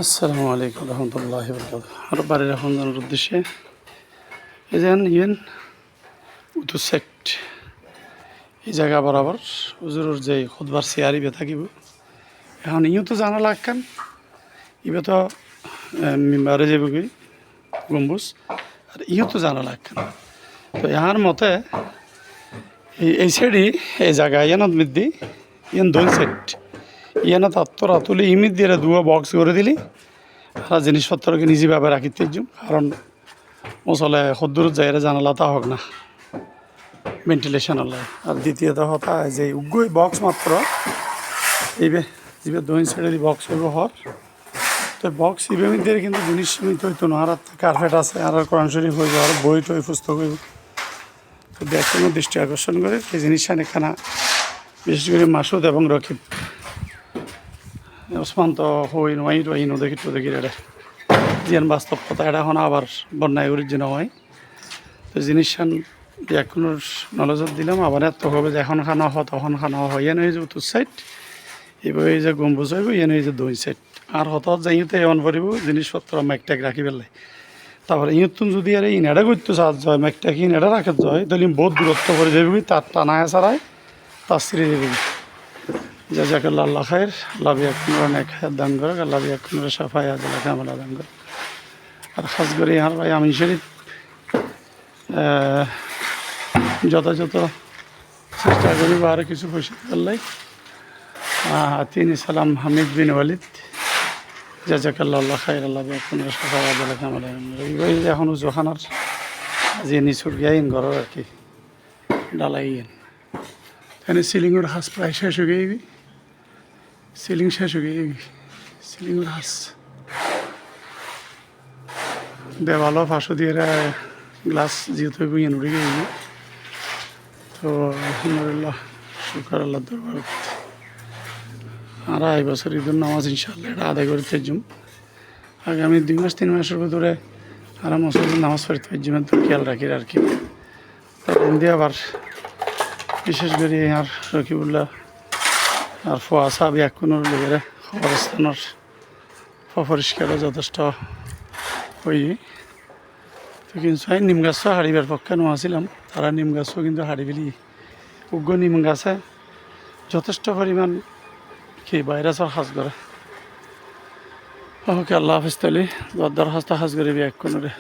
আসসালামু আলাইকুম রহমতুল্লাহি আর বাড়ির এখন জানার উদ্দেশ্যে এই যে ইভেন উতু সেট এই জায়গা বরাবর হুজুরের যে খুদবার চেয়ার ইবে থাকিব এখন ইও তো জানা লাগকান ইবে তো মেম্বারে যাব কি গম্বুজ আর ইও তো জানা লাগকান তো ইহার মতে এই সাইডই এই জায়গা ইয়ানত মিদ্দি ইয়ান দোল সেট ইয়ানত আত্মরা তুলে ইমিদ দিয়ে দুয়া বক্স করে দিলি আর জিনিসপত্রকে নিজেভাবে রাখিতে যাম কারণ মশলে সদ্দূর যাইরে জানালা তা হোক না ভেন্টিলেশন হলে আর দ্বিতীয়ত হতা যে উগ্গই বক্স মাত্র এইবে যে দৈন সাইডের বক্স হইব হর তো বক্স ইবে মধ্যে কিন্তু জিনিস সীমিত হইতো না আর কার্পেট আছে আর কোরআন শরীফ হইব আর বই টই পুস্তক হইব তো দেখুন দৃষ্টি আকর্ষণ করে এই জিনিসটা এখানে বিশেষ করে মাসুদ এবং রকিব ওসমান তো হই নয় রই দেখি তো দেখি রে যেন বাস্তব কথা এটা এখন আবার বন্যায় অরিজিন হয় তো জিনিসখান এখনোর নলেজত দিলাম আবার এত হবে যে এখন খানা হয় তখন খানা হয় এনে যে উত্তর সাইড এবার এই যে গম্বুজ হইব এনে যে দুই সাইড আর হঠাৎ যাইতে এমন করিব জিনিসপত্র ম্যাকট্যাক রাখি পেলাই তারপরে ইঁতুন যদি আর ইনারা করতে সাহায্য হয় ম্যাকট্যাক ইনারা রাখা যায় তাহলে বহুত দূরত্ব করে যাবি তার টানায় ছাড়াই তার ছিঁড়ে দেবি যা যাকে আল্লাহ খায়ের লাভি এখন অনেক দান করে লাভি এখন সাফাই আদালা কামলা দান করে আর খাস করে ইহার ভাই আমি শরীফ যথাযথ চেষ্টা করি আরও কিছু পয়সা করলাই তিনি সালাম হামিদ বিন ওয়ালিদ জাজাকাল্লাহ খায়ের আল্লাহ এখন সাফাই আদালা কামলা এইবার এখন জোখানার যে নিচুর গিয়াইন ঘরের আর কি ডালাইন এখানে সিলিংয়ের হাঁস প্রায় শেষ হয়ে গেবি সিলিং শেষ হয়ে গেবি সিলিংয়ের হাঁস দেওয়ালও ফাঁসো দিয়ে গ্লাস যেহেতু বুঝিয়ে উড়ে গেবি তো আলহামদুলিল্লাহ শুকর আল্লাহ দরবার আর এই বছর ঈদের নামাজ ইনশাআল্লাহ এটা আদায় করতে যাম আগামী 2 মাস 3 মাসের ভিতরে আর মসজিদের নামাজ পড়তে যাবেন তো খেয়াল রাখি আর কি তখন দিয়ে আবার বিশেষ করে আর রকিবুল্লাহ আর ফোয়া সাহেব এখনো লোকেরা খবরস্থানের পরিষ্কারও যথেষ্ট হই তো কিন্তু নিম গাছও হারিবার পক্ষে নোয়াছিলাম তারা নিম গাছও কিন্তু হারি ফেলি উগ্র নিম গাছে যথেষ্ট পরিমাণ কি ভাইরাসের সাজ করে ওকে আল্লাহ হাফিজ তালি দরখাস্ত সাজ করিবি এক কোনোরে